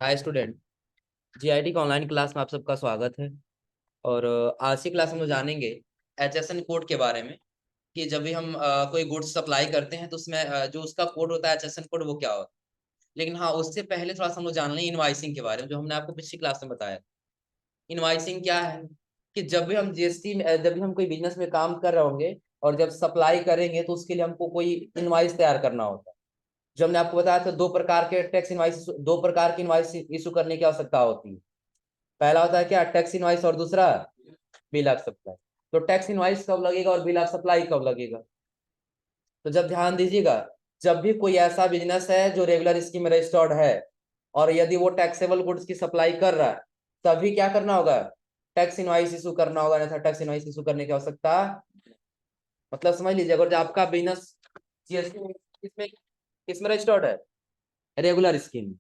Hi student. GIT का online class में आप सबका स्वागत है। और आज की क्लास में हम जानेंगे एचएसएन कोड के बारे में कि जब भी हम कोई गुड्स सप्लाई करते हैं तो उसमें जो उसका कोड होता है एचएसएन कोड वो क्या होता है। लेकिन हाँ, उससे पहले थोड़ा सा हम लोग जान लें इनवाइसिंग के बारे में, जो हमने आपको पिछली क्लास में बताया। इनवाइसिंग क्या है कि जब भी हम जीएसटी में जब भी हम कोई बिजनेस में काम कर रहे होंगे और जब सप्लाई करेंगे तो उसके लिए हमको कोई इनवाइस तैयार करना होता है। जो हमने आपको बताया था, दो प्रकार के इनवाइस इशू करने की आवश्यकता होती है। पहला होता है क्या, टैक्स इनवाइस, और दूसरा बिल ऑफ सप्लाई। तो टैक्स इनवाइस कब लगेगा और बिल ऑफ सप्लाई कब लगेगा? तो जब ध्यान दीजिएगा, जब भी कोई ऐसा बिजनेस है जो रेगुलर स्कीम में रजिस्टर्ड है और यदि वो टैक्सेबल गुड्स की सप्लाई कर रहा है, तभी क्या करना होगा, टैक्स इनवाइस इशू करना होगा। नहीं टैक्स इनवाइस इशू करने की आवश्यकता, मतलब समझ लीजिए, अगर जो आपका बिजनेस जीएसटी में किसमें किसमें रजिस्टर्ड है, रेगुलर स्कीम।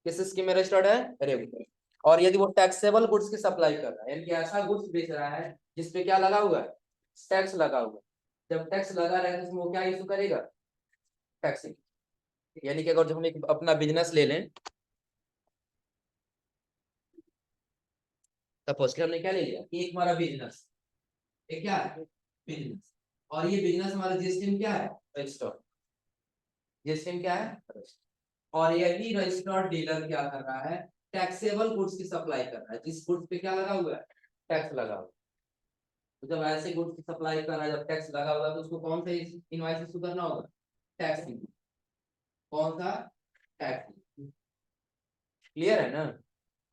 किस स्कीम में रजिस्टर्ड है, रेगुलर। और यदि वो टैक्सेबल गुड्स की सप्लाई कर रहा है, यानी कि ऐसा गुड्स बेच रहा है जिसपे क्या लगा हुआ है, टैक्स लगा हुआ है। जब टैक्स लगा रहेगा तो उसमें वो क्या इशू करेगा, टैक्स। यानी कि अगर जो हम एक अपना बिजनेस ले लें, सपोज कि हमने क्या ले लिया कि एक हमारा बिजनेस, एक क्या है, बिजनेस। और ये बिजनेस हमारा जीएसटी में क्या है, रजिस्टर्ड। जीएसटी में क्या है, रजिस्टर्ड। और यही रजिस्टर्ड डीलर क्या कर रहा है, टैक्सेबल गुड्स की सप्लाई कर रहा है, जिस गुड्स पे क्या लगा हुआ है, टैक्स लगा हुआ है। तो जब ऐसे गुड्स की सप्लाई कर रहा है, जब टैक्स लगा हुआ है, तो उसको कौन सा इनवाइस इशू करना होगा, टैक्स। कौन सा, टैक्स। क्लियर है ना?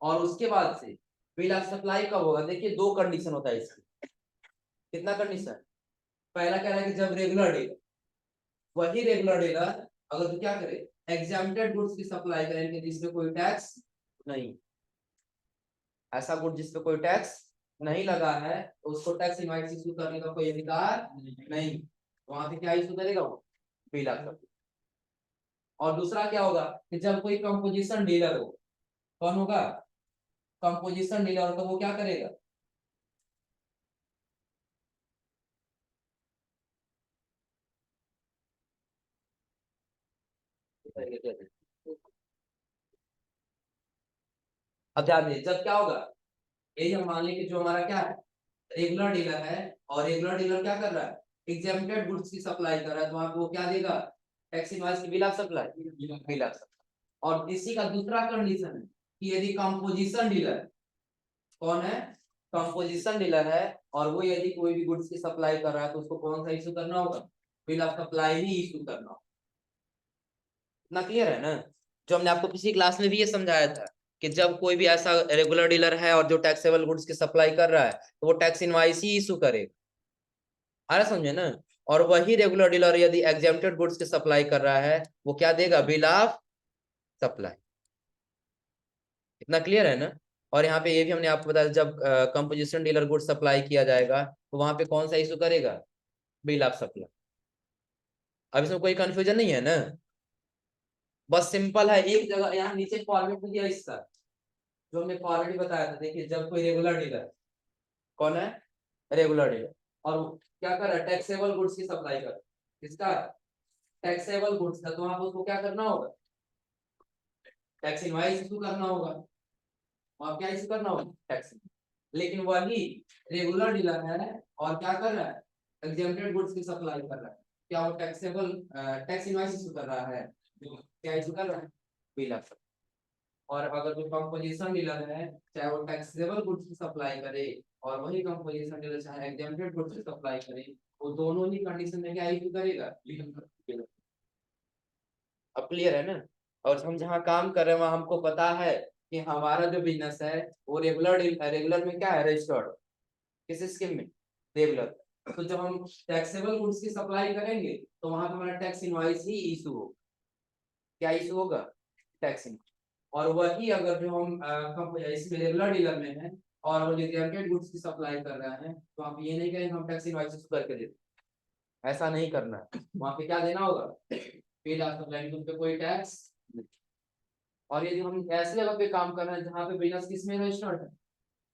और उसके बाद से बिल ऑफ सप्लाई कब होगा? देखिए, दो कंडीशन होता है इसकी। कितना कंडीशन? पहला कह रहा है कि जब रेगुलर डीलर, वही रेगुलर डीलर अगर तो क्या करे, एग्जाम्प्टेड गुड्स की सप्लाई करेंगे जिसमें कोई टैक्स नहीं, ऐसा गुड जिसपे कोई टैक्स नहीं लगा है, तो उसको टैक्स इनवाइस इशू करने का कोई अधिकार नहीं। वहां पे क्या इशू करेगा वो, बिल ऑफ सप्लाई। और दूसरा क्या होगा कि जब कोई कंपोजिशन डीलर हो, कौन होगा, कंपोजिशन डीलर, तो वो क्या करेगा, अब ध्यान दीजिए, जब क्या होगा, यही हम मान लें कि जो हमारा क्या है, रेगुलर डीलर है, और रेगुलर डीलर क्या कर रहा है, एग्जेम्प्टेड गुड्स की सप्लाई कर रहा है, तो वहां पे वो क्या देगा, टैक्स इनवॉइस की bill of supply, bill of supply. और इसी का दूसरा कंडीशन है कि यदि कंपोजिशन डीलर, कौन है, कंपोजिशन डीलर है, और वो यदि कोई भी गुड्स की सप्लाई कर रहा है, तो उसको कौन सा इशू करना होगा, bill of supply he issue करना होगा। इतना क्लियर है ना? जो हमने आपको पिछली क्लास में भी ये समझाया था कि जब कोई भी ऐसा रेगुलर डीलर है और जो टैक्सेबल गुड्स की सप्लाई कर रहा है, तो वो टैक्स इनवाइस ही इशू करेगा। आ रहा समझे ना? और वही रेगुलर डीलर यदि एग्जेम्प्टेड गुड्स की सप्लाई कर रहा है, वो क्या देगा, बिल ऑफ सप्लाई। इतना क्लियर है ना? और यहाँ पे ये भी हमने आपको बताया, जब कंपोजिशन डीलर गुड्स सप्लाई किया जाएगा तो वहां पे कौन सा इशू करेगा, बिल ऑफ सप्लाई। अब इसमें कोई कंफ्यूजन नहीं है ना? बस सिंपल है, एक जगह यहाँ नीचे फॉर्मेट दिया इसका, जो हमने ऑलरेडी बताया था। देखिए, जब कोई रेगुलर डीलर, कौन है, रेगुलर डीलर, और क्या कर रहा है, टैक्सेबल गुड्स की सप्लाई कर, किसका, टैक्सेबल गुड्स का, तो वहां पर उसको क्या करना होगा, टैक्स इनवाइस इशू करना होगा। वहां क्या इशू करना होगा, टैक्स। लेकिन वही रेगुलर डीलर है और क्या कर रहा है, एग्जेम्प्टेड गुड्स की सप्लाई कर रहा है, क्या वो टैक्सेबल टैक्स इनवाइस इशू कर रहा है, क्या इशू कर रहा है, बिल ऑफ। और अगर जो कंपोजिशन डीलर है, चाहे वो टैक्सेबल गुड्स की सप्लाई करे और वही कंपोजिशन डीलर चाहे एग्जेम्प्टेड गुड्स की सप्लाई करे, वो दोनों ही कंडीशन में क्या इशू करेगा, अब क्लियर है ना? और हम जहाँ काम कर रहे हैं वहां हमको पता है कि हमारा जो बिजनेस है वो रेगुलर रेगुलर में क्या है, रजिस्टर्ड। किस स्कीम में, रेगुलर। तो जब हम टैक्सेबल गुड्स की सप्लाई करेंगे तो वहां पे हमारा टैक्स इनवाइस ही इशू होगा। क्या इशू होगा, टैक्स। और वही अगर जो हम इसमें रेगुलर डीलर में है और वो डिस्काउंटेड गुड्स की सप्लाई कर रहा है, तो आप ये नहीं कहेंगे हम टैक्स इनवॉइस करके देते, ऐसा नहीं करना है। वहां पे क्या देना होगा, बिल ऑफ सप्लाई, उन पे कोई टैक्स। और यदि हम ऐसी जगह पे काम कर रहे हैं जहाँ पे बिजनेस किसमें रजिस्टर्ड है,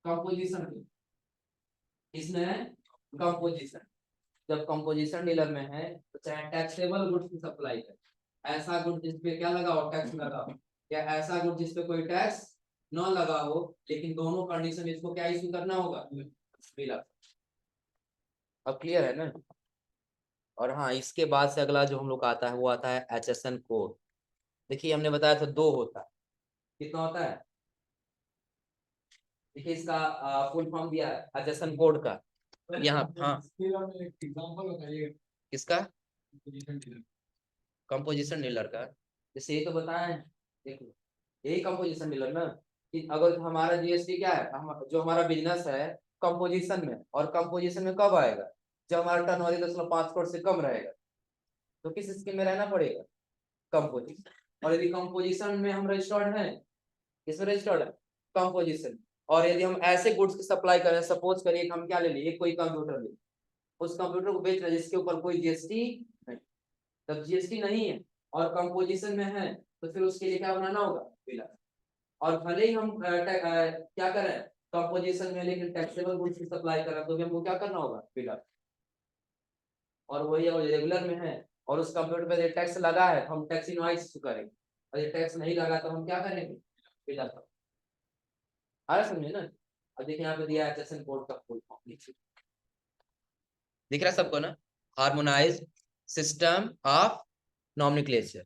कंपोजिशन में, इसमें है कंपोजिशन। जब कंपोजिशन डीलर में है तो चाहे टैक्सेबल गुड्स की सप्लाई करे, ऐसा गुड जिसपे क्या लगा हो, टैक्स लगा हो, या ऐसा गुड जिसपे कोई टैक्स न लगा हो, लेकिन दोनों कंडीशन इसको क्या इशू करना होगा, बिल। अब क्लियर है ना। और हाँ, इसके बाद से अगला जो हम लोग का आता है वो आता है HSN कोड। देखिए हमने बताया था दो होता है, कितना होता है, देखिए इसका फुल फॉर्म दिया है HSN कोड का यहाँ। हाँ एग्जांपल बताइए किसका, कंपोजिशन डीलर का। जैसे ये तो बताया है, देखो यही कंपोजिशन डीलर ना, कि अगर हमारा GST क्या है, जो हमारा बिजनेस है कंपोजिशन में, और कंपोजिशन में कब आएगा, जब हमारा टर्नओवर 10.5 करोड़ से कम रहेगा, तो किस स्कीम में रहना पड़ेगा, कंपोजिशन। और यदि कंपोजिशन में हम रजिस्टर्ड हैं, किसमें रजिस्टर्ड है, कंपोजिशन। और यदि हम ऐसे गुड्स की सप्लाई करें, सपोज करिए हम क्या ले लिए, कोई कंप्यूटर ले, उस कंप्यूटर को बेच रहे जिसके ऊपर कोई GST नहीं, तब GST नहीं है और कंपोजिशन में है, तो फिर उसके लिए क्या बनाना होगा, बिल। और भले ही हम क्या करें कंपोजिशन में, लेकिन टैक्सेबल गुड्स की सप्लाई करें, तो भी हमको क्या करना होगा, बिल। और वही अगर रेगुलर में है और उस कंप्यूटर पे टैक्स लगा है, तो हम टैक्स इनवॉइस इशू करेंगे, और ये टैक्स नहीं लगा तो हम क्या करेंगे, बिल। आ रहा समझे ना। अब देखिए यहाँ पे दिया है HSN कोड का फुल फॉर्म, दिख रहा है सबको ना, हार्मोनाइज सिस्टम ऑफ नॉमेनक्लेचर,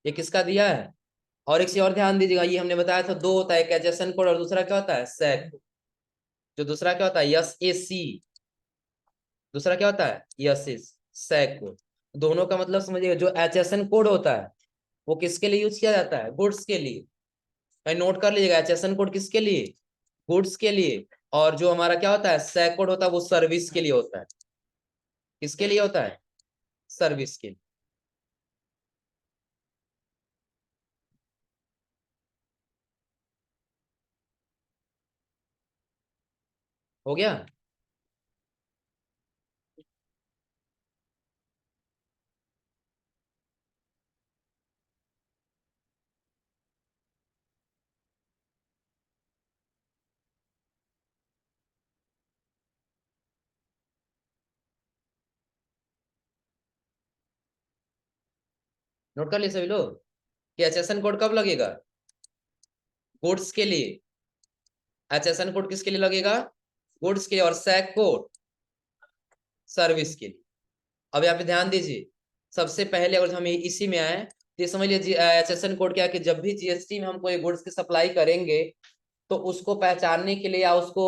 ये किसका दिया है। और एक चीज और ध्यान दीजिएगा, ये हमने बताया था दो होता है, एक HSN कोड और दूसरा क्या होता है, सैक। जो दूसरा क्या होता है, SAC, दूसरा क्या होता है, सैक कोड। दोनों का मतलब समझिएगा, जो HSN कोड होता है वो किसके लिए यूज किया जाता है, गुड्स के लिए। भाई नोट कर लीजिएगा, HSN कोड किसके लिए, गुड्स के लिए। और जो हमारा क्या होता है, सैक कोड होता है, वो सर्विस के लिए होता है। किसके लिए होता है, सर्विस के लिए। हो गया। नोट कर लिए सभी लोग कि HSN कोड कब लगेगा, गुड्स के लिए। HSN कोड किसके लिए लगेगा, गुड्स के लिए। और सैक कोड सर्विस के लिए। अब यहाँ पे ध्यान दीजिए, सबसे पहले अगर हम इसी में आए तो समझ लीजिए HSN कोड क्या है, कि जब भी GST में हम कोई गुड्स की सप्लाई करेंगे, तो उसको पहचानने के लिए या उसको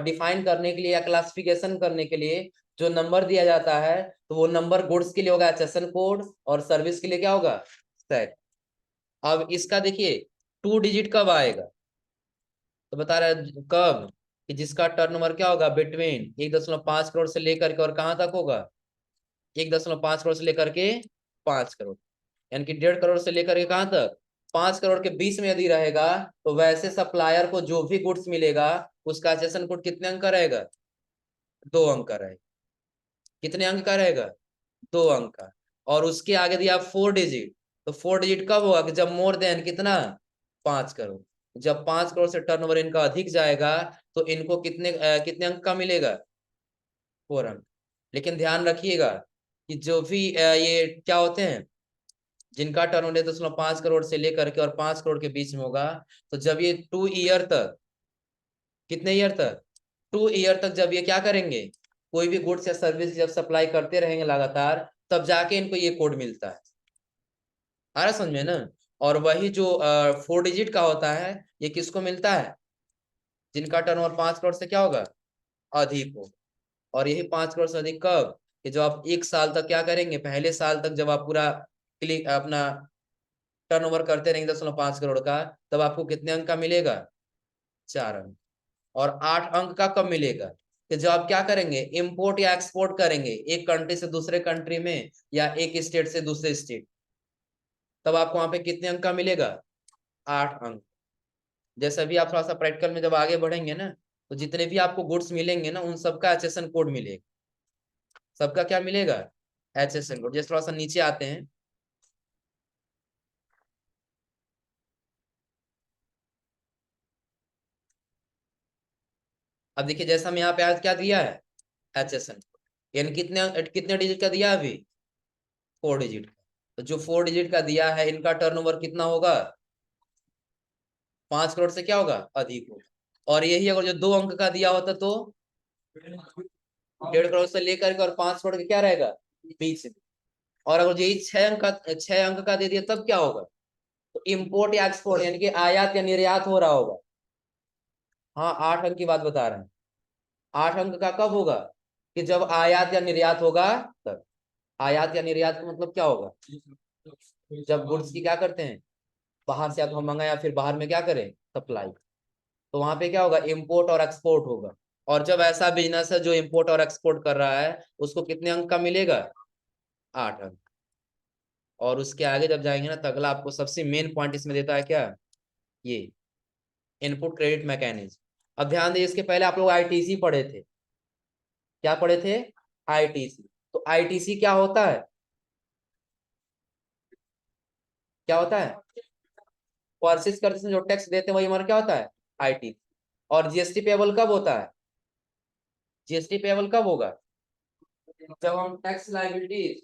डिफाइन करने के लिए या क्लासिफिकेशन करने के लिए जो नंबर दिया जाता है, तो वो नंबर गुड्स के लिए होगा HSN कोड, और सर्विस के लिए क्या होगा, सैक। अब इसका देखिए 2 डिजिट कब आएगा, तो बता रहा है कब, कि जिसका टर्नओवर क्या होगा, बिटवीन 1.5 करोड़ से लेकर के और कहां तक होगा, 1.5 करोड़ से लेकर के 5 करोड़, यानी कि 1.5 करोड़ से लेकर के कहां तक, 5 करोड़ के बीच में यदि रहेगा, तो वैसे सप्लायर को जो भी गुड्स मिलेगा उसका HSN कोड कितने अंक का रहेगा, 2 अंक का रहेगा। कितने अंक का रहेगा, 2 अंक का। और उसके आगे दिया 4 डिजिट, तो 4 डिजिट कब होगा, कि जब मोर देन कितना, 5 करोड़। जब 5 करोड़ से टर्नओवर इनका अधिक जाएगा, तो इनको कितने अंक का मिलेगा, 4 अंक। लेकिन ध्यान रखिएगा कि जो भी ये क्या होते हैं, जिनका टर्नओवर 1.5 करोड़ से लेकर के और 5 करोड़ के बीच में होगा, तो जब ये 2 ईयर तक, कितने ईयर तक, 2 ईयर तक जब ये क्या करेंगे, कोई भी गुड्स या सर्विस जब सप्लाई करते रहेंगे लगातार, तब जाके इनको ये कोड मिलता है। आ रहा समझ में ना। और वही जो 4 डिजिट का होता है, ये किसको मिलता है, जिनका टर्नओवर 5 करोड़ से क्या होगा, अधिक हो। और यही 5 करोड़ से अधिक कब, कि जब आप 1 साल तक क्या करेंगे, पहले साल तक जब आप पूरा क्लिक अपना टर्नओवर करते रहेंगे 10.5 करोड़ का, तब आपको कितने अंक का मिलेगा, 4 अंक। और 8 अंक का कब मिलेगा, कि जब आप क्या करेंगे, इंपोर्ट या एक्सपोर्ट करेंगे एक कंट्री से दूसरे कंट्री में, या एक स्टेट से दूसरे स्टेट, तब आपको वहां पे कितने अंक का मिलेगा, 8 अंक। जैसे भी आप थोड़ा सा प्रैक्टिकल में जब आगे बढ़ेंगे ना, तो जितने भी आपको गुड्स मिलेंगे ना, उन सबका HSN कोड मिलेगा। सबका क्या मिलेगा, HSN कोड। जैसे थोड़ा सा नीचे आते हैं, अब देखिए जैसा हम यहाँ पे आज क्या दिया है, HSN कोड, यानी कितने कितने डिजिट का दिया अभी, 4 डिजिट का। तो जो 4 डिजिट का दिया है, इनका टर्नओवर कितना होगा, 5 करोड़ से क्या होगा, अधिक होगा। और यही अगर जो 2 अंक का दिया होता तो 1.5 करोड़ से लेकर के और 5 करोड़ का क्या रहेगा, बीच में। और अगर यही 6 अंक का दे दिया तब क्या होगा, तो इम्पोर्ट या एक्सपोर्ट यानी कि आयात या निर्यात हो रहा होगा। हाँ 8 अंक की बात बता रहे हैं। 8 अंक का कब होगा, कि जब आयात या निर्यात होगा तब। आयात या निर्यात का मतलब क्या होगा, जब गुड्स की क्या करते हैं, बाहर से या तो हम मंगाए या फिर बाहर में क्या करें, सप्लाई। तो वहां पे क्या होगा, इम्पोर्ट और एक्सपोर्ट होगा। और जब ऐसा बिजनेस है जो इम्पोर्ट और एक्सपोर्ट कर रहा है, उसको कितने अंक का मिलेगा, 8 अंक। और उसके आगे जब जाएंगे ना, तो अगला आपको सबसे मेन पॉइंट इसमें देता है क्या, ये इनपुट क्रेडिट मैकेनिज्म। अब ध्यान दीजिए, इसके पहले आप लोग आईटीसी पढ़े थे। क्या पढ़े थे, आईटीसी। तो आईटीसी क्या होता है, क्या होता है, परचेज करते समय जो टैक्स देते हैं वही हमारा क्या होता है, आईटीसी। और जीएसटी पेबल कब होता है, जीएसटी पेबल कब होगा, जब हम टैक्स लायबिलिटीज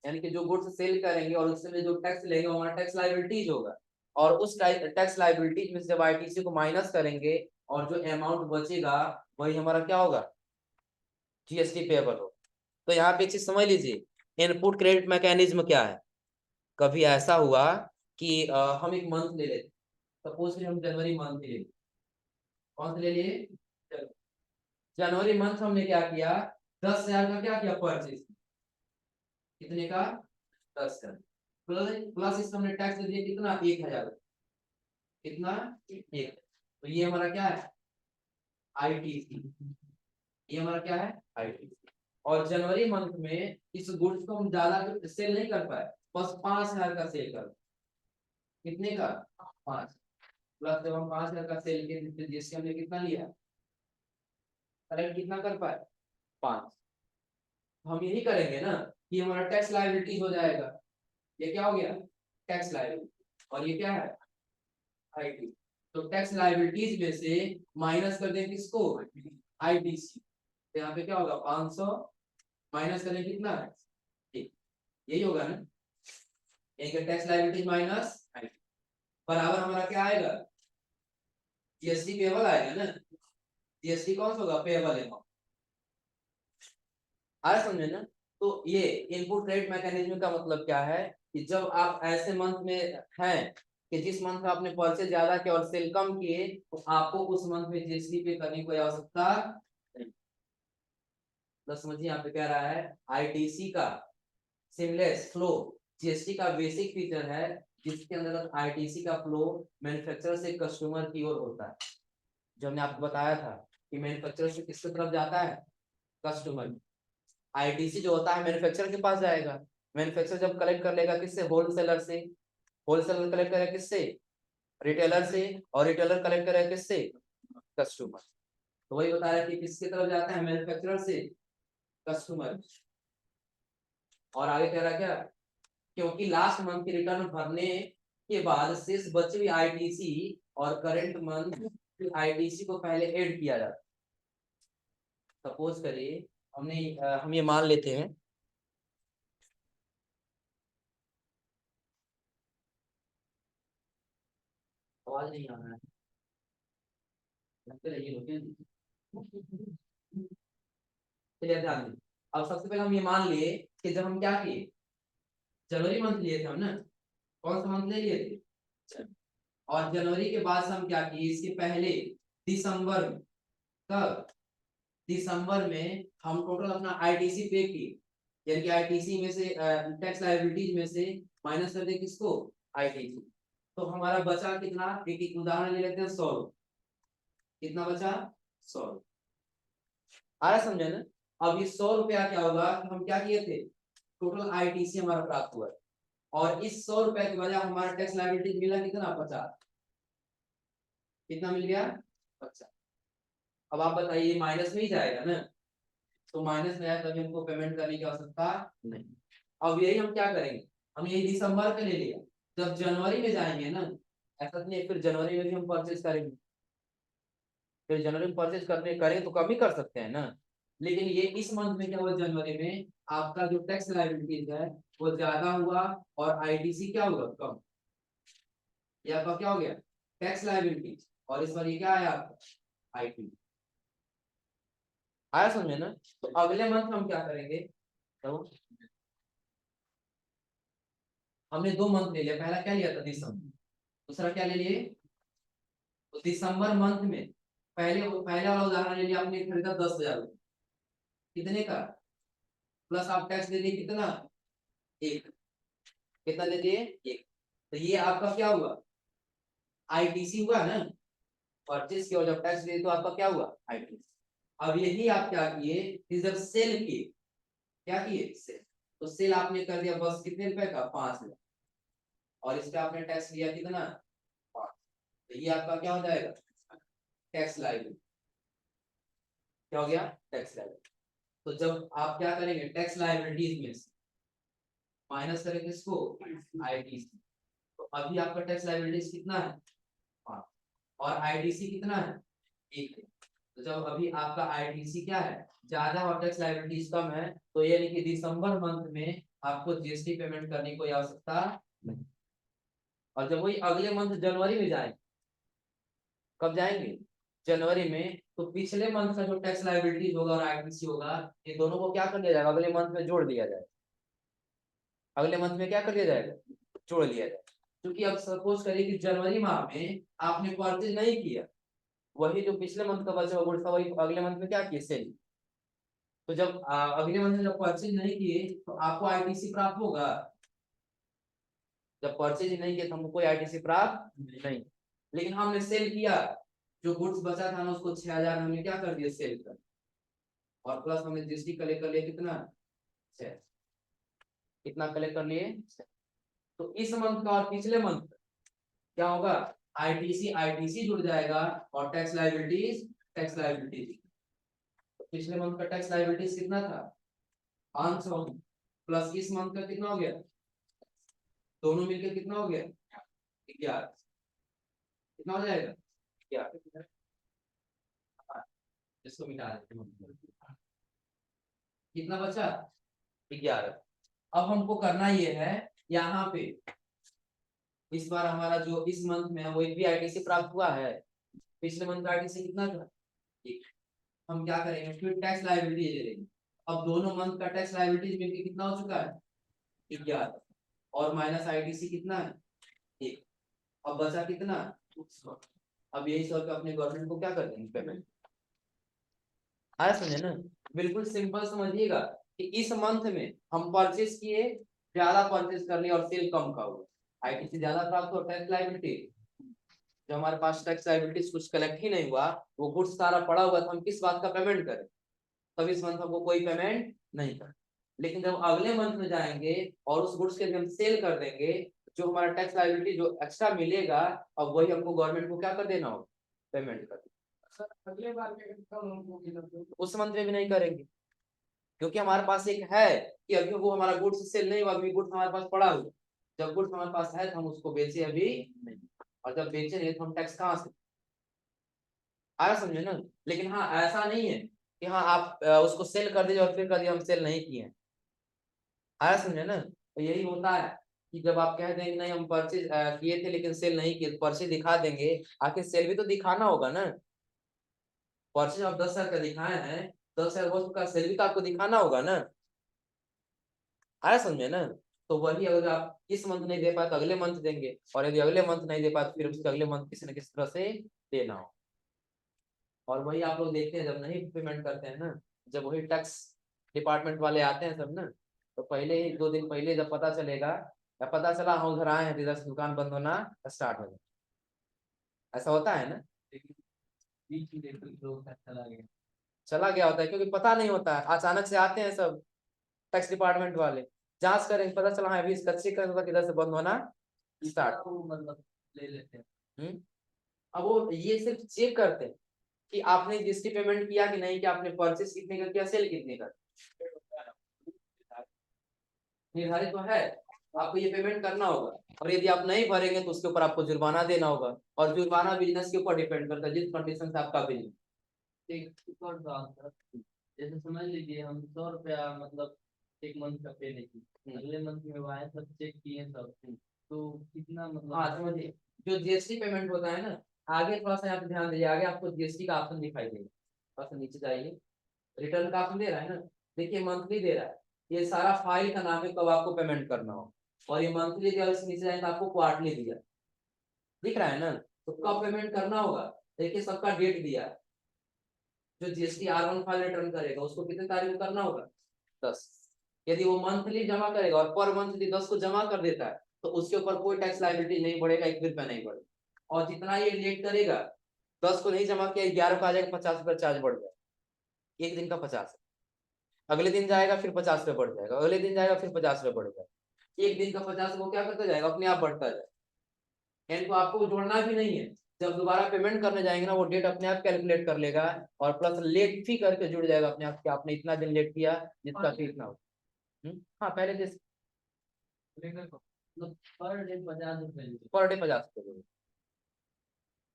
यानी कि जो गुड्स सेल करेंगे और उससे जो टैक्स लेंगे वो हमारा टैक्स लायबिलिटीज होगा। और उस टैक्स लायबिलिटीज में से जब आईटीसी को माइनस करेंगे और जो अमाउंट बचेगा वही हमारा क्या होगा, जीएसटी पेबल हो। तो यहाँ पे एक चीज समझ लीजिए, इनपुट क्रेडिट मैकेनिज्म क्या है। कभी ऐसा हुआ कि हम एक मंथ ले लेते, सपोज हम जनवरी मंथ ले लेते। कौन सा ले लिए, जनवरी मंथ हमने क्या किया, 10,000 का क्या किया परचेज, कितने का, 10,000। प्लस इसमें हमने टैक्स दे दिया कितना, 1,000, कितना, 1। तो ये हमारा क्या है, आईटीसी। ये हमारा क्या है, आईटीसी। और जनवरी मंथ में इस गुड्स को हम ज्यादा सेल नहीं कर पाए, बस 5,000 का सेल कर, कितने का, 5। प्लस जब हम 5,000 का सेल किए, जीएसटी हमने कितना लिया, करेक्ट कितना कर पाए, 5। हम यही करेंगे ना, कि हमारा टैक्स लायबिलिटी हो जाएगा। ये क्या हो गया, टैक्स लायबिलिटी। और ये क्या है, आईटी। तो टैक्स लायबिलिटीज में से माइनस कर दें किसको, आईटीसी। तो यहाँ पे क्या होगा, 500 माइनस करें कितना, ठीक, यही होगा ना, एक टैक्स लायबिलिटीज माइनस आईटी बराबर हमारा क्या आएगा, जीएसटी पेबल आएगा ना। जीएसटी कौन सा होगा, पेबल अमाउंट। आया समझे ना। तो ये इनपुट क्रेडिट मैकेनिज्म का मतलब क्या है, कि जब आप ऐसे मंथ में हैं कि जिस मंथ में आपने परचेज ज्यादा किया और सेल कम किए, तो आपको उस मंथ में जीएसटी पे करने की कोई आवश्यकता नहीं। तो समझिए यहाँ पे कह रहा है, आईटीसी का सीमलेस फ्लो जीएसटी का बेसिक फीचर है, जिसके अंदर आईटीसी का फ्लो मैन्युफैक्चरर से कस्टमर की ओर होता है। जो हमने आपको बताया था कि मैन्युफैक्चरर से किसकी तरफ जाता है, कस्टमर। आईटीसी जो होता है मैन्युफैक्चरर के पास जाएगा, मैन्युफैक्चरर जब कलेक्ट कर लेगा किससे, होलसेलर से, होलसेलर कलेक्ट करेगा किससे, रिटेलर से, और रिटेलर कलेक्ट करेगा किससे, कस्टमर। तो वही बता रहा है कि किसकी तरफ जाता है, मैन्युफैक्चरर से कस्टमर। और आगे कह रहा क्या, क्योंकि लास्ट मंथ की रिटर्न भरने के बाद शेष बचे हुए आईटीसी और करंट मंथ आईटीसी को पहले ऐड किया जाता है। सपोज करिए हम ये मान लेते हैं, आवाज नहीं आ रहा है, चलिए ध्यान दें। अब सबसे पहले हम ये मान लिए कि जब हम क्या किए, जनवरी मंथ लिए थे हम ना, कौन सा मंथ ले लिए थे, और जनवरी के बाद से हम क्या किए, इसके पहले दिसंबर में, कब, दिसंबर में हम टोटल अपना आईटीसी पे किए, यानी कि आईटीसी में से टैक्स लायबिलिटीज में से माइनस कर दे किसको, आईटीसी। तो हमारा बचा कितना, एक उदाहरण ले लेते हैं, 100। कितना बचा, 100। आया समझे ना। अब ये 100 रुपया क्या होगा, कि हम क्या किए थे, टोटल आईटीसी हमारा प्राप्त हुआ है, और इस 100 रुपए की वजह हमारा टैक्स लायबिलिटी मिला कितना, 50। कितना मिल गया, 50। अब आप बताइए माइनस में ही जाएगा ना, तो माइनस में आया तभी हमको पेमेंट करने की आवश्यकता नहीं। अब यही हम क्या करेंगे, हम यही दिसंबर का ले लिया, जब जनवरी में जाएंगे ना, ऐसा नहीं फिर जनवरी में भी हम परचेज करेंगे, फिर जनवरी में परचेज करने करें तो कम ही कर सकते हैं ना। लेकिन ये इस मंथ में क्या हुआ, जनवरी में आपका जो टैक्स लायबिलिटीज है वो ज्यादा हुआ और आईटीसी क्या होगा, कम। ये आपका क्या हो गया, टैक्स लायबिलिटी, और इस पर ये क्या आया आपका आईटी आया, समझे ना। तो अगले मंथ हम क्या करेंगे, तो हमने 2 मंथ ले लिया, पहला क्या लिया था दिसंबर, दूसरा क्या ले लिए, तो दिसंबर मंथ में पहले वाला उदाहरण ले लिया आपने, खरीदा 10,000, कितने का, प्लस आप टैक्स दे दिए कितना, एक, कितना दे दिए, एक। तो ये आपका क्या हुआ, आईटीसी हुआ ना, परचेज किया और जब टैक्स दिए तो आपका क्या हुआ, आईटीसी। अब यही आप क्या किए कि जब सेल किए, क्या किए, सेल, तो सेल आपने कर दिया बस कितने रुपए का, 5,000, और इस पे आपने टैक्स लिया कितना, 5। तो ये आपका क्या हो जाएगा, टैक्स लायबिलिटी, क्या हो गया, टैक्स लायबिलिटी। तो जब आप क्या करेंगे, टैक्स लायबिलिटीज में से माइनस करेंगे इसको, आईटीसी, तो अभी आपका टैक्स लायबिलिटीज कितना है, 5, और आईटीसी कितना है, 1 है। तो जब अभी आपका आईटीसी क्या है, ज्यादा और टैक्स लायबिलिटीज कम है, तो यानी कि दिसंबर मंथ में आपको जीएसटी पेमेंट करने की कोई आवश्यकता नहीं। और जब वही अगले मंथ जनवरी में जाएंगे, कब जाएंगे, जनवरी में, तो पिछले मंथ का जो टैक्स लायबिलिटीज होगा और आईटीसी होगा, ये दोनों को क्या कर लिया जाएगा, अगले मंथ में जोड़ दिया जाएगा, अगले मंथ में क्या कर लिया जाएगा, जोड़ लिया जाएगा। क्योंकि अब सपोज करिए कि जनवरी माह में आपने परचेज नहीं किया, वही जो पिछले मंथ का बचा हुआ गुड्स था वही अगले मंथ में क्या किए, सेल। तो जब अगले मंथ में जब परचेज नहीं किए तो आपको आईटीसी प्राप्त होगा, जब परचेज नहीं किया तो हमको कोई आईटीसी प्राप्त नहीं। लेकिन हमने सेल किया, जो गुड्स बचा था ना उसको 6,000 हमने क्या कर दिया, सेल कर, और प्लस हमने जीएसटी कलेक्ट कर लिया कितना, 6, कितना कलेक्ट कर लिए, 6। तो इस मंथ का और पिछले मंथ क्या होगा, आईटीसी आईटीसी जुड़ जाएगा, और टैक्स लायबिलिटीज टैक्स लायबिलिटीज। तो पिछले मंथ का टैक्स लायबिलिटीज कितना था, 500, प्लस इस मंथ का कितना हो गया, दोनों मिलकर कितना हो गया, 11, कितना हो जाएगा, 11, इसको मिटा देते हैं, कितना बचा, 11। अब हमको करना ये है, यहाँ पे इस बार हमारा जो इस मंथ में है वो एक भी आईटीसी प्राप्त हुआ है, पिछले मंथ का आईटीसी कितना था, 1। हम क्या करेंगे, फिर टैक्स लायबिलिटी ले लेंगे। अब दोनों मंथ का टैक्स लायबिलिटीज मिलकर कितना हो चुका है, 11, और माइनस आईटीसी कितना है, 1। अब बचा कितना, 100। अब यही 100 रुपये अपने गवर्नमेंट को क्या कर देंगे, पेमेंट। आया समझे ना, बिल्कुल सिंपल समझिएगा कि इस मंथ में हम परचेज किए, ज्यादा परचेज कर लिया और सेल कम का हुआ, आईटीसी ज्यादा प्राप्त हो, टैक्स लायबिलिटी, जो हमारे पास टैक्स लायबिलिटीज कुछ कलेक्ट ही नहीं हुआ, वो गुड्स सारा पड़ा हुआ, तो हम किस बात का पेमेंट करें, तब इस मंथ हमको कोई पेमेंट नहीं कर। लेकिन जब अगले मंथ में जाएंगे और उस गुड्स के हम सेल कर देंगे, जो हमारा टैक्स लायबिलिटी जो एक्स्ट्रा मिलेगा, अब वही हमको गवर्नमेंट को क्या कर देना होगा, पेमेंट कर देना। सर अगले बार में कब हमको मिला उस मंथ में भी नहीं करेंगे, क्योंकि हमारे पास एक है कि अभी वो हमारा गुड्स सेल नहीं हुआ, अभी गुड्स हमारे पास पड़ा हुआ। जब गुड्स हमारे पास है तो हम उसको बेचे अभी नहीं, और जब बेचे नहीं तो हम टैक्स कहाँ से आया, समझे ना। लेकिन हाँ ऐसा नहीं है कि हाँ आप उसको सेल कर दीजिए और फिर कर दिए हम सेल नहीं किए, आया समझे ना। तो यही होता है कि जब आप कह देंगे नहीं हम परचेज किए थे लेकिन सेल नहीं किए, परचेज दिखा देंगे, आखिर सेल भी तो दिखाना होगा ना। परचेज आप 10,000 का दिखाए हैं, 10,000 वस्तु का सेल भी तो आपको दिखाना होगा ना, आया समझे ना। तो वही अगर आप इस मंथ नहीं दे पाए तो अगले मंथ देंगे, और यदि अगले मंथ नहीं दे पाए तो फिर उसके अगले मंथ किसी न किसी तरह से देना हो। और वही आप लोग देखते हैं जब नहीं पेमेंट करते हैं ना, जब वही टैक्स डिपार्टमेंट वाले आते हैं सब ना, तो पहले ही 2 दिन पहले जब पता चलेगा या पता चला हम उधर आए हैं तो इधर से दुकान बंद होना स्टार्ट हो जाए, ऐसा होता है ना। बीच में देखो लोग का चला गया। चला गया होता है क्योंकि पता नहीं होता है, अचानक से आते हैं सब टैक्स डिपार्टमेंट वाले, जांच करें पता चला है अभी इसका चेक करें इधर से बंद होना स्टार्ट। वो मतलब ले लेते हैं। अब वो ये सिर्फ चेक करते हैं कि आपने जीएसटी पेमेंट किया कि नहीं, कि आपने परचेस कितने का किया, सेल कितने का, निर्धारित तो है, आपको ये पेमेंट करना होगा। और यदि आप नहीं भरेंगे तो उसके ऊपर आपको जुर्माना देना होगा, और जुर्माना बिजनेस के ऊपर डिपेंड करता है, जिस कंडीशन से आपका बिजनेस। एक और बात सर, जैसे समझ लीजिए हम 100 रुपया मतलब एक मंथ का पे नहीं किए, अगले मंथ में वो आए सब चेक किए सब, तो कितना मतलब हाँ समझिए, जो जीएसटी पेमेंट होता है ना, आगे थोड़ा सा यहाँ पे ध्यान दीजिए, आगे आपको जीएसटी का ऑप्शन दिखाई देगा, थोड़ा सा नीचे जाइए, रिटर्न का ऑप्शन दे रहा है ना, देखिए मंथली दे रहा है, ये सारा फाइल का नाम है कब आपको पेमेंट करना हो, और ये मंथली दिया, इसके नीचे जाए तो आपको क्वार्टरली दिया, दिख रहा है ना, तो कब पेमेंट करना होगा, देखिए सबका डेट दिया है, जो जीएसटी R1 फाइल रिटर्न करेगा उसको कितने तारीख को करना होगा, 10। यदि वो मंथली जमा करेगा और पर मंथ यदि 10 को जमा कर देता है तो उसके ऊपर कोई टैक्स लायबिलिटी नहीं बढ़ेगा, 1 रुपया नहीं बढ़ेगा, और जितना ये लेट करेगा, 10 को नहीं जमा किया, 11 को आ जाएगा, 50 रुपया चार्ज बढ़ जाएगा, एक दिन का 50, अगले दिन जाएगा फिर 50 रुपया बढ़ जाएगा, अगले दिन जाएगा फिर 50 रुपया बढ़ जाएगा, एक दिन का 50 वो क्या करता जाएगा, अपने आप बढ़ता जाएगा, इनको आपको जोड़ना भी नहीं है, जब दोबारा पेमेंट करने जाएंगे ना वो डेट अपने आप कैलकुलेट कर लेगा, और प्लस लेट फी करके जुड़ जाएगा अपने आप कि आपने इतना दिन लेट किया जिसका फी इतना हो। हाँ पहले जैसे पर डे 50 रुपए। पर डे 50 रुपये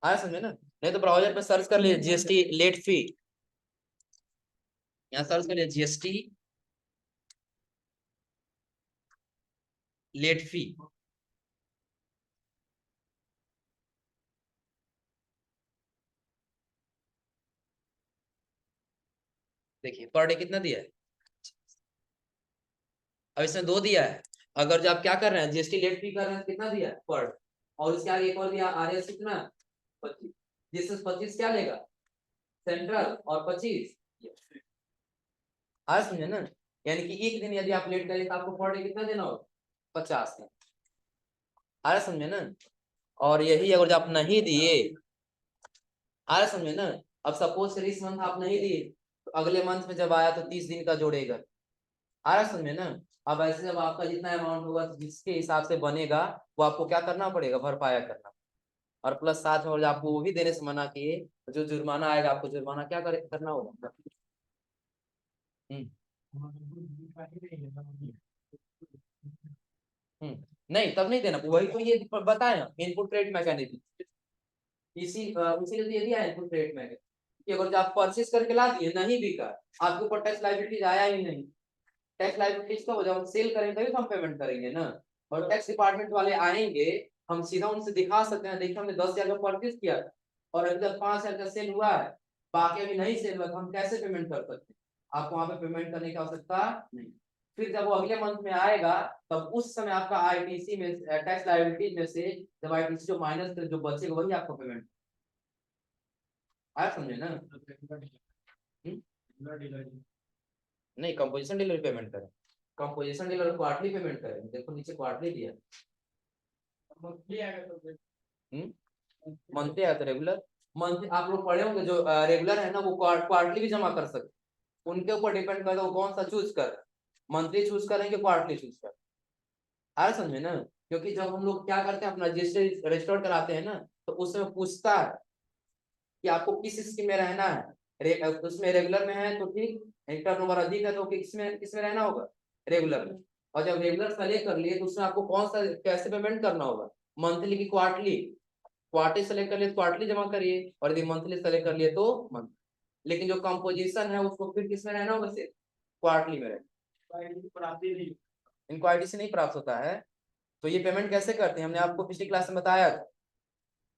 आया समझे ना, नहीं तो ब्राउजर पे सर्च कर लिए जीएसटी लेट फी, यहाँ सर्च कर लिए जीएसटी लेट फी, देखिए पर डे कितना दिया है, अब इसमें 2 दिया है, अगर जो आप क्या कर रहे हैं जीएसटी लेट फी कर रहे हैं कितना दिया है पर, और उसके आगे एक और दिया आरएस कितना 25, जिससे 25 क्या लेगा सेंट्रल, और 25 आज समझे ना, यानी कि एक दिन यदि आप लेट करें तो आपको पर डे कितना देना होगा 50 है, आज समझे ना, और यही अगर जो आप नहीं दिए, आज समझे ना, अब सपोज इस मंथ आप नहीं दिए तो अगले मंथ में जब आया तो 30 दिन का जोड़ेगा, आ रहा समझे ना, अब ऐसे जब आपका जितना अमाउंट होगा तो जिसके हिसाब से बनेगा वो आपको क्या करना पड़ेगा, भरपाया करना, और प्लस साथ में और आपको वो भी देने से मना किए, जो जुर्माना आएगा आपको जुर्माना क्या करना होगा। हम्म नहीं तब नहीं देना, वही तो ये बताए ना इनपुट क्रेडिट मैकेनिज्म, इसीलिए तो ये दिया है इनपुट क्रेडिट मैकेनिज्म, कि अगर जो आप परचेज करके ला दिए नहीं बिका, आपके ऊपर टैक्स लायबिलिटीज आया ही नहीं, टैक्स लायबिलिटीज कब हो, जब हम सेल करेंगे तभी तो हम पेमेंट करेंगे ना, और टैक्स डिपार्टमेंट वाले आएंगे, हम सीधा उनसे दिखा सकते हैं, देखिए हमने 10,000 का परचेज किया और अभी तक 5,000 का सेल हुआ है, बाकी अभी नहीं सेल हुआ, तो हम कैसे पेमेंट कर सकते हैं, आपको वहां पे पेमेंट करने की आवश्यकता नहीं, फिर जब वो अगले मंथ में आएगा तब उस समय आपका आईटीसी में टैक्स लायबिलिटीज में से जब आईटीसी जो माइनस जो बचेगा वही आपको पेमेंट आया, समझे ना। हम्म? नहीं कंपोजिशन डीलर पेमेंट करें, कंपोजिशन डीलर क्वार्टरली पेमेंट करें, देखो नीचे क्वार्टरली दिया, मंथली आया था रेगुलर, मंथली आप लोग पढ़े होंगे, जो रेगुलर है ना वो क्वार्टरली भी जमा कर सकते, उनके ऊपर डिपेंड करता है वो कौन सा चूज कर, मंथली चूज करेंगे क्वार्टरली चूज कर, आ रहा समझे ना, क्योंकि जब हम लोग क्या करते हैं अपना रजिस्टर रजिस्टर कराते हैं ना तो उसमें पूछता है कि आपको किस स्कीम में रहना है, उसमें रेगुलर में है तो ठीक, टर्न ओवर अधिक है तो किसमें किसमें रहना होगा, रेगुलर में, और जब रेगुलर सेलेक्ट कर लिए तो उसमें आपको कौन सा कैसे पेमेंट करना होगा, मंथली की क्वार्टरली, क्वार्टरली सेलेक्ट कर लिए तो क्वार्टरली जमा करिए, और यदि मंथली सेलेक्ट कर लिए तो मंथ, लेकिन जो कंपोजिशन है उसको फिर किसमें रहना होगा, सिर्फ क्वार्टरली में रहना, इनको आईटीसी नहीं प्राप्त होता है, तो ये पेमेंट कैसे करते हैं, हमने आपको पिछली क्लास में बताया था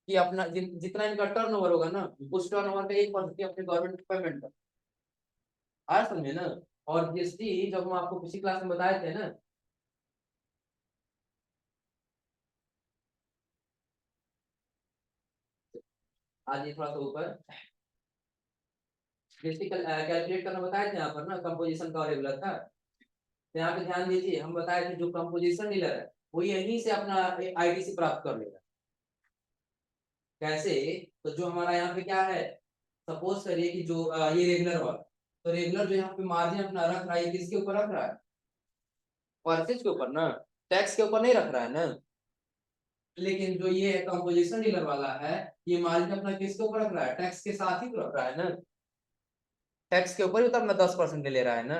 कि अपना जितना इनका टर्नओवर होगा ना उस टर्नओवर का 1% अपने गवर्नमेंट को पेमेंट कर, आज समझे ना, और जीएसटी जब हम आपको पिछली क्लास में बताए थे ना, आज ये थोड़ा सा ऊपर जीएसटी कैलकुलेट करना बताए थे यहाँ पर ना, कंपोजिशन का और रेगुलर का, तो यहाँ पे ध्यान दीजिए, हम बताए थे जो कंपोजिशन डीलर है वो यहीं से अपना आईटीसी प्राप्त कर लेगा, कैसे, तो जो हमारा यहाँ पे क्या है, सपोज करिए कि जो ये रेगुलर वाला, तो रेगुलर जो यहाँ पे मार्जिन अपना रख रहा है किसके ऊपर रख रहा है, परचेज के ऊपर ना, टैक्स के ऊपर नहीं रख रहा है ना, लेकिन जो ये कंपोजिशन डीलर वाला है ये मार्जिन अपना किसके ऊपर रख रहा है, टैक्स के साथ ही तो रख रहा है ना, टैक्स के ऊपर ही तो अपना 10% ले रहा है ना,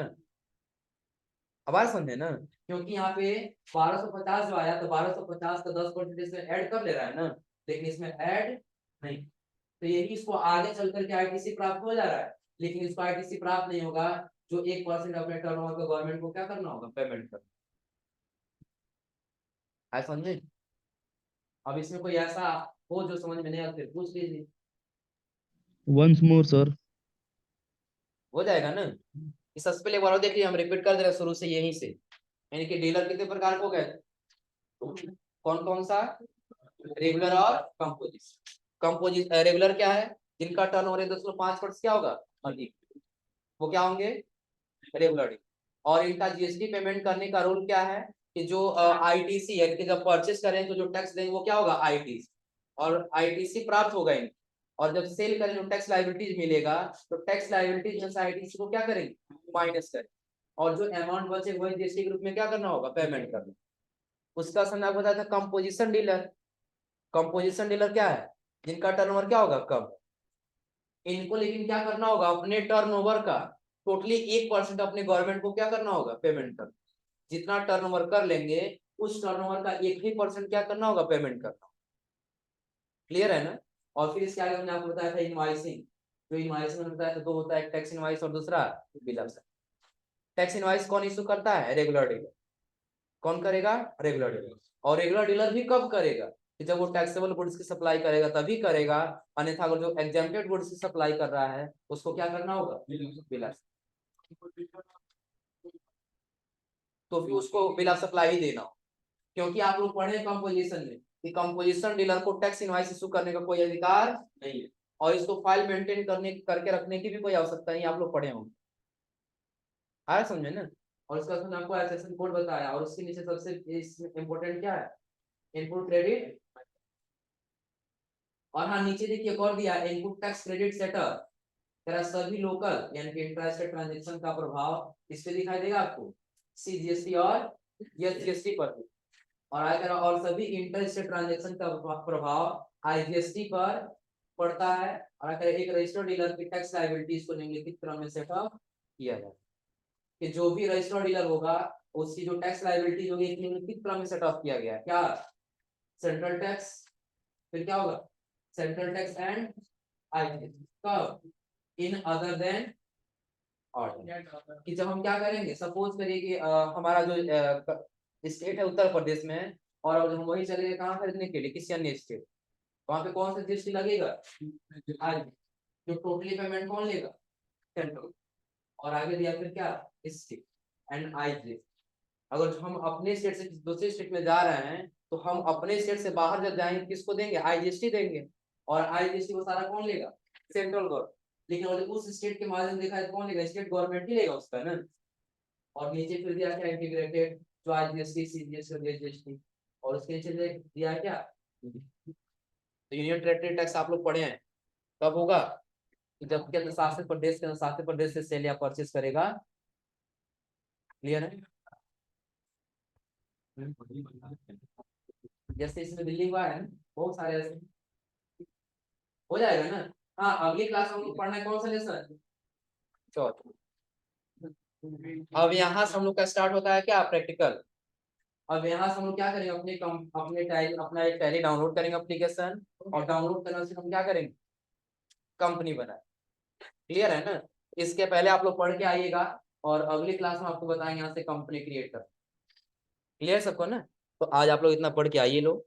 अब बात समझे ना, क्योंकि यहाँ पे 1250 जो आया तो 1250 का 10% इसमें ऐड कर ले रहा है ना, लेकिन इसमें ऐड नहीं, तो यही इसको आगे चल करके आईटीसी प्राप्त हो जा रहा है, लेकिन इसको आईटीसी प्राप्त नहीं होगा, जो 1% अपने टर्नओवर का गवर्नमेंट को क्या करना होगा, पेमेंट करना, समझे, अब इसमें कोई ऐसा हो जो समझ में नहीं आया फिर पूछ लीजिए। once more sir. हो जाएगा ना। इस सबसे पहले एक बार और देखिए, हम रिपीट कर दे रहे हैं शुरू से यहीं से। यानी कि डीलर कितने प्रकार को गए, कौन कौन सा, रेगुलर और कंपोजिट। रेगुलर क्या है, जिनका टर्नओवर 1.5% क्या होगा अधिक, वो क्या होंगे, रेगुलर। और इनका जीएसटी पेमेंट करने का रूल क्या है कि जो आईटीसी यानी कि जब परचेस करें तो जो टैक्स देंगे वो क्या होगा, आईटीसी, और आईटीसी प्राप्त होगा इनको। और जब सेल करें जो टैक्स लायबिलिटीज मिलेगा, तो टैक्स लायबिलिटीज में से आईटीसी को क्या करेंगे, माइनस करें, और जो अमाउंट बचे वही जीएसटी के रूप में क्या करना होगा, पेमेंट करना। उसका समझ आपको बताया था कंपोजिशन डीलर। कंपोजिशन डीलर क्या है, जिनका टर्नओवर क्या होगा, कम। इनको लेकिन क्या करना होगा, अपने टर्नओवर का टोटली 1% अपने गवर्नमेंट को क्या करना होगा, पेमेंट करना। जितना टर्नओवर कर लेंगे उस टर्नओवर का 1% क्या करना होगा, पेमेंट करना। क्लियर है ना। और फिर इसके आगे हमने आपको बताया था इनवॉइसिंग। जो इनवॉइसिंग में बताया था दो होता है, टैक्स इनवॉइस और दूसरा bill of sale. Tax invoice कौन इशू करता है, रेगुलर डीलर। कौन करेगा, रेगुलर डीलर। और रेगुलर डीलर भी कब करेगा, कि जब वो टैक्सेबल गुड्स की सप्लाई करेगा तभी करेगा। अन्यथा अगर जो एग्जेम्प्टेड गुड्स की सप्लाई कर रहा है उसको क्या करना होगा, बिल ऑफ। तो फिर उसको बिल ऑफ सप्लाई ही देना हो। क्योंकि आप लोग पढ़े कंपोजिशन में कि कंपोजिशन डीलर को टैक्स इनवॉइस इशू करने का कोई अधिकार नहीं है, और इसको फाइल मेंटेन करके रखने की भी कोई आवश्यकता नहीं, आप लोग पढ़े होंगे। आया समझे ना। और इसका उसने आपको एसेसन कोड बताया, और उसके नीचे सबसे इम्पोर्टेंट क्या है, इनपुट क्रेडिट। और हाँ नीचे देखिए एक और दिया, इनपुट टैक्स क्रेडिट सेटअप। तेरा सभी लोकल यानी कि इंटरस्टेट ट्रांजैक्शन का प्रभाव इस पे दिखाई देगा आपको, सीजीएसटी और एसजीएसटी पर भी। और अगर और सभी इंटरस्टेट ट्रांजैक्शन का प्रभाव आईजीएसटी पर पड़ता है। और अगर एक रजिस्टर्ड डीलर की टैक्स लायबिलिटीज को निम्नलिखित क्रम में सेटअप किया जाए, कि जो भी रजिस्टर्ड डीलर होगा उसकी जो टैक्स लायबिलिटीज होगी निम्नलिखित क्रम में सेटअप किया गया है। क्या, सेंट्रल टैक्स, फिर क्या होगा, सेंट्रल टैक्स एंड आईजीएसटी। कब, इन अदर देन ऑर्डर। कि जब हम क्या करेंगे, सपोज करिए कि हमारा जो स्टेट है उत्तर प्रदेश में, और अब हम वही चले गए कहाँ खरीदने के लिए, किसी अन्य स्टेट, वहां पे कौन सा जीएसटी लगेगा, आज जो टोटली पेमेंट कौन लेगा, सेंट्रल। और आगे दिया फिर क्या, स्टेट एंड आईजीएसटी। अगर हम अपने स्टेट से दूसरे स्टेट में जा रहे हैं तो हम अपने स्टेट से बाहर जब जाएंगे किसको देंगे, आईजीएसटी देंगे। और आईजीएसटी को सारा कौन लेगा, सेंट्रल गवर्नमेंट। लेकिन अगर उस स्टेट के माध्यम देखा है कौन लेगा, स्टेट गवर्नमेंट ही लेगा उसका ना। और नीचे फिर दिया क्या, इंटीग्रेटेड जो आईजीएसटी सीजीएसटी और जीएसटी। और उसके नीचे दिया है क्या, तो यूनियन टेरिटरी टैक्स आप लोग पढ़े हैं, कब होगा, जब केंद्र शासित प्रदेश से सेल या परचेस करेगा। क्लियर है। जैसे इसमें दिल्ली हुआ है, बहुत सारे ऐसे हो जाएगा ना। हाँ अगली क्लास में हम लोग पढ़ना है कौन सा लेसन, चौथा। अब यहाँ से हम लोग का स्टार्ट होता है क्या, प्रैक्टिकल। अब यहाँ से हम लोग क्या करेंगे, अपना एक टैली डाउनलोड करेंगे एप्लीकेशन, और डाउनलोड करने से हम क्या करेंगे, कंपनी बनाए। क्लियर है ना। इसके पहले आप लोग पढ़ के आइएगा, और अगली क्लास में आपको बताएंगे यहाँ से कंपनी क्रिएट कर। क्लियर सबको ना। तो आज आप लोग इतना पढ़ के आइए लोग।